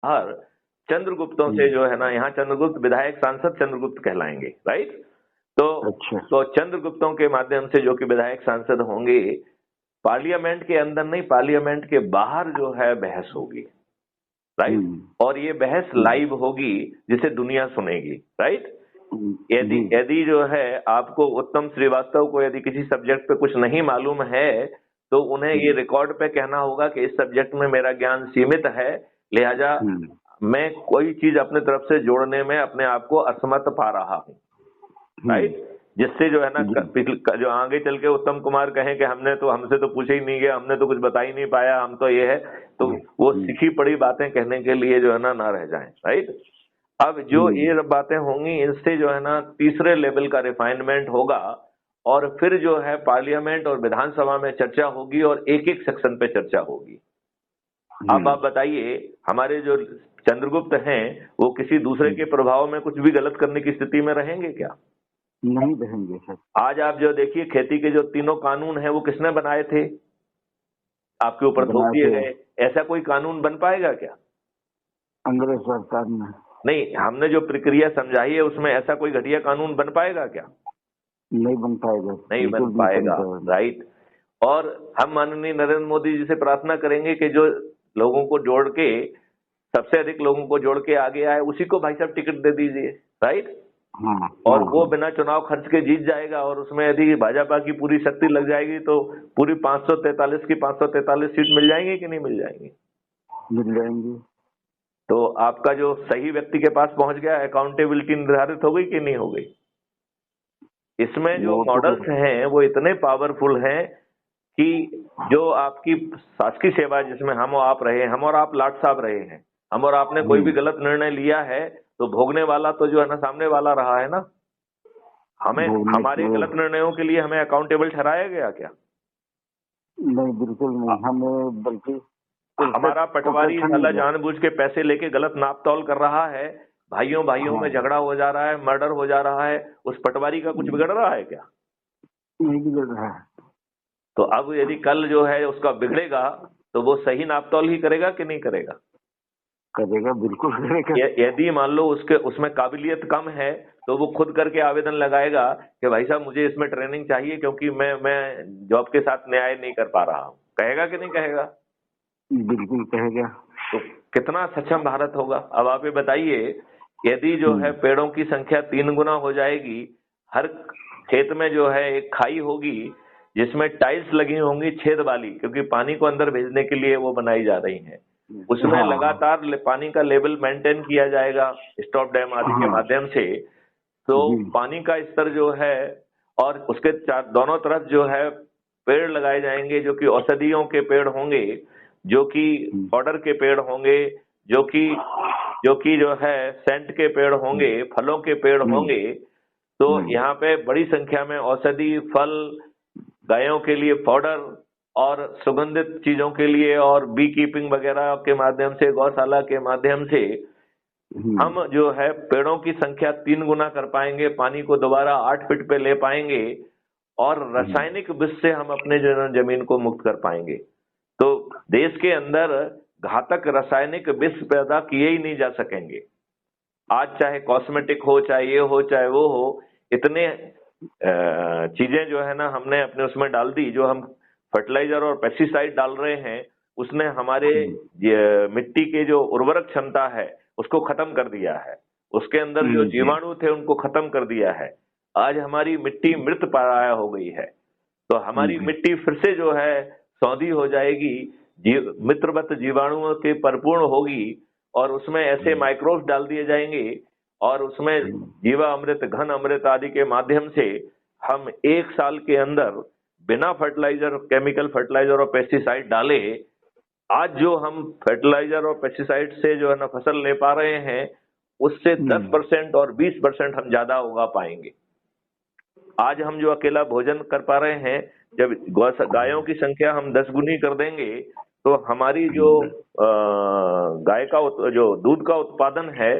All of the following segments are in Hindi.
बाहर चंद्रगुप्तों से जो है ना, यहाँ चंद्रगुप्त विधायक सांसद चंद्रगुप्त कहलाएंगे, राइट। तो अच्छा। तो चंद्रगुप्तों के माध्यम से जो कि विधायक सांसद होंगे, पार्लियामेंट के अंदर नहीं, पार्लियामेंट के बाहर जो है बहस होगी, राइट। और ये बहस लाइव होगी जिसे दुनिया सुनेगी, राइट। यदि यदि जो है आपको उत्तम श्रीवास्तव को यदि किसी सब्जेक्ट पे कुछ नहीं मालूम है, तो उन्हें ये रिकॉर्ड पे कहना होगा कि इस सब्जेक्ट में मेरा ज्ञान सीमित है, लिहाजा मैं कोई चीज अपने तरफ से जोड़ने में अपने आप को असमर्थ पा रहा हूँ, राइट। जिससे जो है ना जो आगे चल के उत्तम कुमार कहें कि हमसे तो पूछे ही नहीं गया, हमने तो कुछ बता ही नहीं पाया, हम तो ये है, तो वो सीखी पड़ी बातें कहने के लिए जो है ना रह जाएं, राइट। अब जो ये बातें होंगी, इनसे जो है ना तीसरे लेवल का रिफाइनमेंट होगा, और फिर जो है पार्लियामेंट और विधानसभा में चर्चा होगी और एक एक सेक्शन पे चर्चा होगी। अब आप बताइए, हमारे जो चंद्रगुप्त हैं वो किसी दूसरे के प्रभाव में कुछ भी गलत करने की स्थिति में रहेंगे क्या? नहीं रहेंगे सर। आज आप जो देखिए, खेती के जो तीनों कानून हैं वो किसने बनाए थे? आपके ऊपर थोप दिए गए। ऐसा कोई कानून बन पाएगा क्या? अंग्रेज सरकार ने। नहीं, हमने जो प्रक्रिया समझाई है उसमें ऐसा कोई घटिया कानून बन पाएगा क्या? नहीं बन पाएगा। नहीं बन पाएगा, राइट। और हम माननीय नरेंद्र मोदी जी से प्रार्थना करेंगे कि जो लोगों को जोड़ के, सबसे अधिक लोगों को जोड़ के आगे आए, उसी को भाई साहब टिकट दे दीजिए, राइट। और वो बिना चुनाव खर्च के जीत जाएगा, और उसमें यदि भाजपा की पूरी शक्ति लग जाएगी तो पूरी 543 की 543 सीट मिल जाएंगी कि नहीं मिल जाएंगी? मिल जाएंगी। तो आपका जो सही व्यक्ति के पास पहुंच गया, अकाउंटेबिलिटी निर्धारित हो गई कि नहीं हो गई? इसमें जो मॉडल्स हैं वो इतने पावरफुल हैं कि जो आपकी शासकीय सेवा जिसमें हम और आप रहे, हम और आप लाट साहब रहे हैं, हम और आपने कोई भी गलत निर्णय लिया है तो भोगने वाला तो जो है ना सामने वाला रहा है ना। हमें हमारे गलत निर्णयों के लिए हमें अकाउंटेबल ठहराया गया क्या? नहीं, बिल्कुल नहीं। हमें बल्कि हमारा पटवारी साला जानबूझ के पैसे लेके गलत नाप तौल कर रहा है, भाइयों में झगड़ा हो जा रहा है, मर्डर हो जा रहा है, उस पटवारी का कुछ बिगड़ रहा है क्या? नहीं बिगड़ रहा है। तो अब यदि कल जो है उसका बिगड़ेगा तो वो सही नाप तौल ही करेगा कि नहीं करेगा? करेगा, बिल्कुल करेगा। यदि मान लो उसमें काबिलियत कम है तो वो खुद करके आवेदन लगाएगा कि भाई साहब मुझे इसमें ट्रेनिंग चाहिए क्योंकि मैं जॉब के साथ न्याय नहीं कर पा रहा हूँ। कहेगा कि नहीं कहेगा? बिल्कुल कहेगा। तो कितना सक्षम भारत होगा? अब आप ये बताइए, यदि जो है पेड़ों की संख्या 3 गुना हो जाएगी, हर खेत में जो है एक खाई होगी जिसमें टाइल्स लगी होंगी छेद वाली, क्योंकि पानी को अंदर भेजने के लिए वो बनाई जा रही हैं। उसमें लगातार पानी का लेवल मेंटेन किया जाएगा स्टॉप डैम आदि के माध्यम से। तो पानी का स्तर जो है, और उसके दोनों तरफ जो है पेड़ लगाए जाएंगे जो कि औषधियों के पेड़ होंगे, जो कि पाउडर के पेड़ होंगे, जो कि जो है सेंट के पेड़ होंगे, फलों के पेड़ होंगे। तो यहाँ पे बड़ी संख्या में औषधि, फल, गायों के लिए पाउडर और सुगंधित चीजों के लिए और बी कीपिंग वगैरह के माध्यम से, गौशाला के माध्यम से हम जो है पेड़ों की संख्या 3 गुना कर पाएंगे, पानी को दोबारा 8 फीट पे ले पाएंगे, और रासायनिक विष से हम अपने जमीन को मुक्त कर पाएंगे। तो देश के अंदर घातक रासायनिक विष पैदा किए ही नहीं जा सकेंगे। आज चाहे कॉस्मेटिक हो, चाहे ये हो, चाहे वो हो, इतने चीजें जो है ना हमने अपने उसमें डाल दी। जो हम फर्टिलाइजर और पेस्टिसाइड डाल रहे हैं उसने हमारे मिट्टी के जो उर्वरक क्षमता है उसको खत्म कर दिया है। उसके अंदर जो जीवाणु थे उनको खत्म कर दिया है। आज हमारी मिट्टी मृत पराया हो गई है। तो हमारी मिट्टी फिर से जो है सौंधी हो जाएगी, मित्रवत जीवाणुओं के परिपूर्ण होगी, और उसमें ऐसे माइक्रोब्स डाल दिए जाएंगे और उसमें जीवा अमृत, घन अमृत आदि के माध्यम से हम 1 साल के अंदर बिना फर्टिलाइजर, केमिकल फर्टिलाइजर और पेस्टिसाइड डाले, आज जो हम फर्टिलाइजर और पेस्टिसाइड से जो है ना फसल ले पा रहे हैं उससे 10% और 20% हम ज्यादा उगा पाएंगे। आज हम जो अकेला भोजन कर पा रहे हैं, जब गायों की संख्या हम 10 गुनी कर देंगे तो हमारी जो गाय का जो दूध का उत्पादन है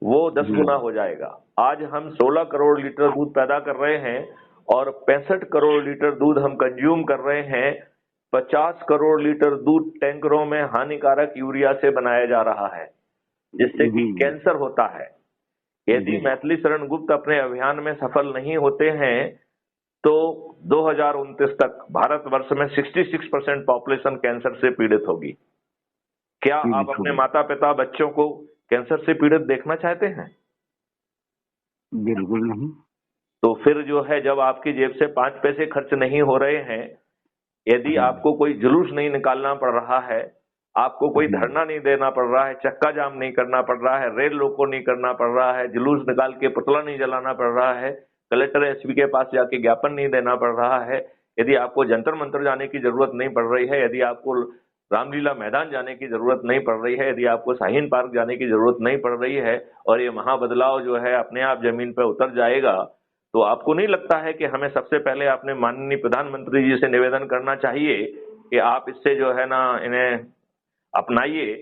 वो 10 गुना हो जाएगा। आज हम 16 करोड़ लीटर दूध पैदा कर रहे हैं और 65 करोड़ लीटर दूध हम कंज्यूम कर रहे हैं। 50 करोड़ लीटर दूध टैंकरों में हानिकारक यूरिया से बनाया जा रहा है। जिससे कि जी कैंसर होता है। यदि जी मैथिली शरण गुप्त अपने अभियान में सफल नहीं होते हैं तो 2029 तक भारतवर्ष में 66% पॉपुलेशन कैंसर से पीड़ित होगी। क्या आप पीड़ित अपने होगी। माता पिता बच्चों को कैंसर से पीड़ित देखना चाहते हैं? बिल्कुल नहीं। तो फिर जो है, जब आपकी जेब से 5 पैसे खर्च नहीं हो रहे हैं, यदि आपको कोई जुलूस नहीं निकालना पड़ रहा है, आपको कोई धरना नहीं देना पड़ रहा है, चक्का जाम नहीं करना पड़ रहा है, रेल रोको नहीं करना पड़ रहा है, जुलूस निकाल के पुतला नहीं जलाना पड़ रहा है, कलेक्टर एसपी के पास जाके ज्ञापन नहीं देना पड़ रहा है, यदि आपको जंतर मंतर जाने की जरूरत नहीं पड़ रही है, यदि आपको रामलीला मैदान जाने की जरूरत नहीं पड़ रही है, यदि आपको शाहीन पार्क जाने की जरूरत नहीं पड़ रही है, और ये महाबदलाव जो है अपने आप जमीन पर उतर जाएगा, तो आपको नहीं लगता है कि हमें सबसे पहले अपने माननीय प्रधानमंत्री जी से निवेदन करना चाहिए कि आप इससे जो है ना इन्हें अपनाइए,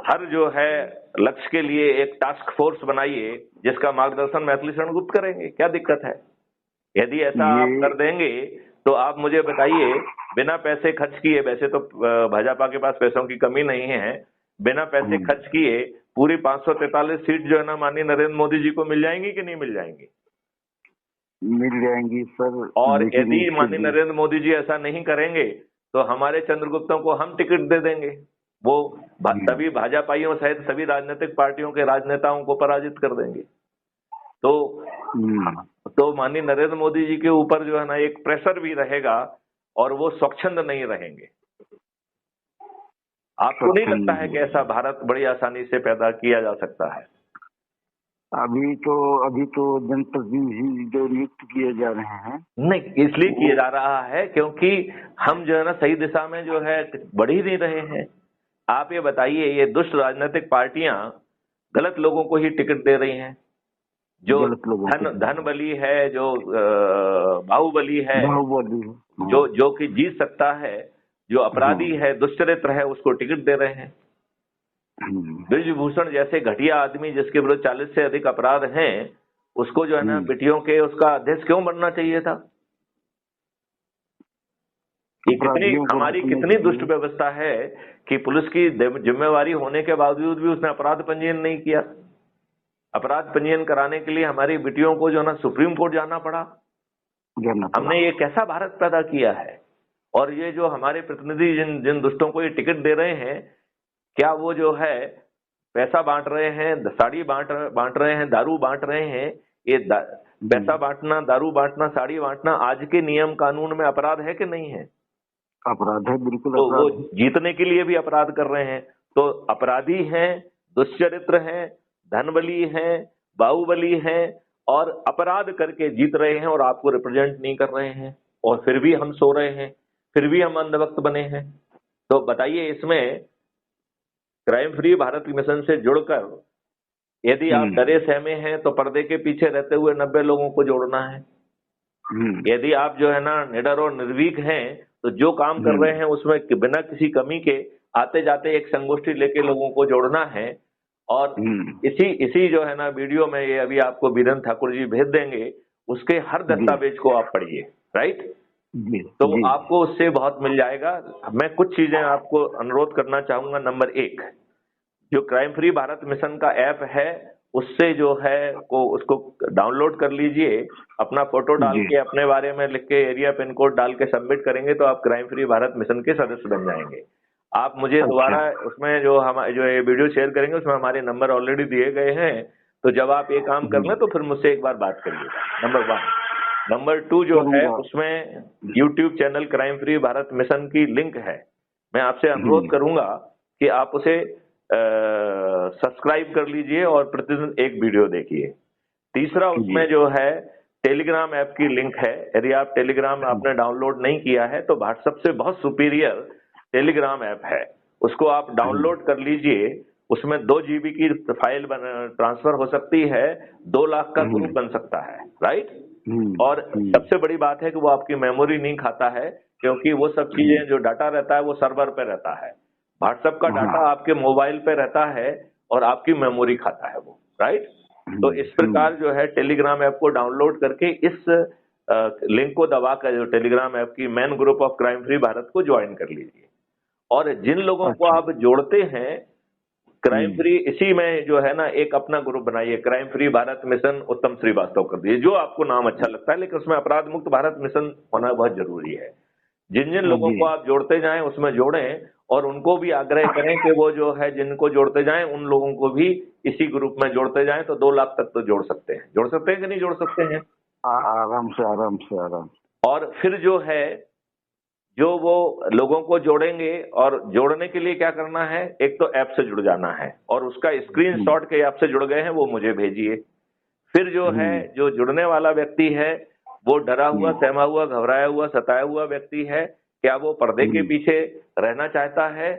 हर जो है लक्ष्य के लिए एक टास्क फोर्स बनाइए जिसका मार्गदर्शन मैथिली शरण गुप्त करेंगे। क्या दिक्कत है? यदि ऐसा आप कर देंगे तो आप मुझे बताइए, बिना पैसे खर्च किए, वैसे तो भाजपा के पास पैसों की कमी नहीं है, बिना पैसे खर्च किए पूरी 543 सीट जो है ना माननीय नरेंद्र मोदी जी को मिल जाएंगी कि नहीं मिल जाएंगी? मिल जाएंगी सर। और लेकिन यदि इसके माननीय लिए नरेंद्र मोदी जी ऐसा नहीं करेंगे तो हमारे चंद्रगुप्तों को हम टिकट दे देंगे, वो सभी भाजपाइयों सहित सभी राजनीतिक पार्टियों के राजनेताओं को पराजित कर देंगे। तो माननीय नरेंद्र मोदी जी के ऊपर जो है ना एक प्रेशर भी रहेगा और वो स्वच्छंद नहीं रहेंगे। आपको नहीं लगता है कि ऐसा भारत बड़ी आसानी से पैदा किया जा सकता है? अभी तो जनप्रतिनिधि जो नियुक्त किए जा रहे हैं, नहीं, इसलिए किया जा रहा है क्योंकि हम जो है ना सही दिशा में जो है बढ़ ही नहीं रहे हैं। आप ये बताइए, ये दुष्ट राजनीतिक पार्टियां गलत लोगों को ही टिकट दे रही हैं, जो धन बली है, जो बाहुबली है, जो कि जीत सकता है, जो अपराधी है, दुष्चरित्र है, उसको टिकट दे रहे हैं। ब्रिजभूषण जैसे घटिया आदमी जिसके विरुद्ध 40 से अधिक अपराध हैं, उसको जो है ना बेटियों के उसका अध्यक्ष क्यों बनना चाहिए था? ये हमारी कितनी दुष्ट व्यवस्था है कि पुलिस की जिम्मेवारी होने के बावजूद भी उसने अपराध पंजीयन नहीं किया। अपराध पंजीयन कराने के लिए हमारी बेटियों को जो है ना सुप्रीम कोर्ट जाना पड़ा। हमने ये कैसा भारत पैदा किया है? और ये जो हमारे प्रतिनिधि जिन दुष्टों को ये टिकट दे रहे हैं, क्या वो जो है पैसा बांट रहे हैं, साड़ी बांट रहे हैं, दारू बांट रहे हैं? ये पैसा बांटना, दारू बांटना, साड़ी बांटना आज के नियम कानून में अपराध है कि नहीं है? अपराध है, बिल्कुल। तो वो जीतने के लिए भी अपराध कर रहे हैं। तो अपराधी हैं, दुष्चरित्र हैं, धनबली हैं, बाहुबली हैं, और अपराध करके जीत रहे हैं और आपको रिप्रेजेंट नहीं कर रहे हैं, और फिर भी हम सो रहे हैं, फिर भी हम अंधभक्त बने हैं। तो बताइए, इसमें क्राइम फ्री भारत मिशन से जुड़कर यदि आप डरे सहमे हैं तो पर्दे के पीछे रहते हुए 90 लोगों को जोड़ना है। यदि आप जो है ना निडर और निर्भीक हैं तो जो काम कर रहे हैं उसमें बिना किसी कमी के आते जाते एक संगोष्ठी लेके लोगों को जोड़ना है। और इसी जो है ना वीडियो में ये अभी आपको बीरेंद्र ठाकुर जी भेज देंगे, उसके हर दस्तावेज को आप पढ़िए, राइट? तो आपको उससे बहुत मिल जाएगा। मैं कुछ चीजें आपको अनुरोध करना चाहूंगा। नंबर 1, जो क्राइम फ्री भारत मिशन का ऐप है उससे जो है उसको डाउनलोड कर लीजिए, अपना फोटो डाल के अपने बारे में लिख के एरिया पिन कोड डाल के सबमिट करेंगे तो आप क्राइम फ्री भारत मिशन के सदस्य बन जाएंगे। आप मुझे दोबारा उसमें जो ये वीडियो शेयर करेंगे उसमें हमारे नंबर ऑलरेडी दिए गए हैं, तो जब आप ये काम कर लें तो फिर मुझसे एक बार बात करिएगा। नंबर 1। नंबर 2 जो है उसमें YouTube channel crime free Bharat mission की लिंक है। मैं आपसे अनुरोध करूंगा कि आप उसे सब्सक्राइब कर लीजिए और प्रतिदिन एक वीडियो देखिए। तीसरा, उसमें जो है टेलीग्राम ऐप की लिंक है। यदि आप टेलीग्राम आपने डाउनलोड नहीं किया है तो व्हाट्सएप से बहुत सुपीरियर टेलीग्राम ऐप है, उसको आप डाउनलोड कर लीजिए। उसमें 2 GB की फाइल ट्रांसफर हो सकती है, 2 लाख का ग्रुप बन सकता है, राइट? और सबसे बड़ी बात है कि वो आपकी मेमोरी नहीं खाता है, क्योंकि वो सब चीजें जो डाटा रहता है वो सर्वर पे रहता है। व्हाट्सएप का डाटा आपके मोबाइल पे रहता है और आपकी मेमोरी खाता है वो, राइट? तो इस प्रकार जो है टेलीग्राम ऐप को डाउनलोड करके इस लिंक को दबाकर जो टेलीग्राम ऐप की main group of crime free Bharat को ज्वाइन कर लीजिए। और जिन लोगों को आप जोड़ते हैं क्राइम फ्री इसी में जो है ना एक अपना ग्रुप बनाइए, क्राइम फ्री भारत मिशन उत्तम श्रीवास्तव कर दीजिए, जो आपको नाम अच्छा लगता है, लेकिन उसमें अपराध मुक्त भारत मिशन होना बहुत जरूरी है। जिन जिन लोगों जी। को आप जोड़ते जाएं उसमें जोड़ें, और उनको भी आग्रह करें कि वो जो है जिनको जोड़ते जाएं उन लोगों को भी इसी ग्रुप में जोड़ते जाएं, तो 2 लाख तक तो जोड़ सकते हैं कि नहीं जोड़ सकते हैं। आराम से आराम से आराम। और फिर जो है जो वो लोगों को जोड़ेंगे, और जोड़ने के लिए क्या करना है, एक तो ऐप से जुड़ जाना है और उसका स्क्रीनशॉट के ऐप से जुड़ गए हैं वो मुझे भेजिए। फिर जो है जो जुड़ने वाला व्यक्ति है वो डरा हुआ, सहमा हुआ, घबराया हुआ, सताया हुआ व्यक्ति है, क्या वो पर्दे के पीछे रहना चाहता है,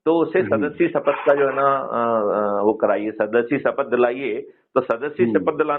तो उसे सदस्य शपथ का जो है ना वो कराइए, सदस्य शपथ दिलाइए। तो सदस्य शपथ दिलाने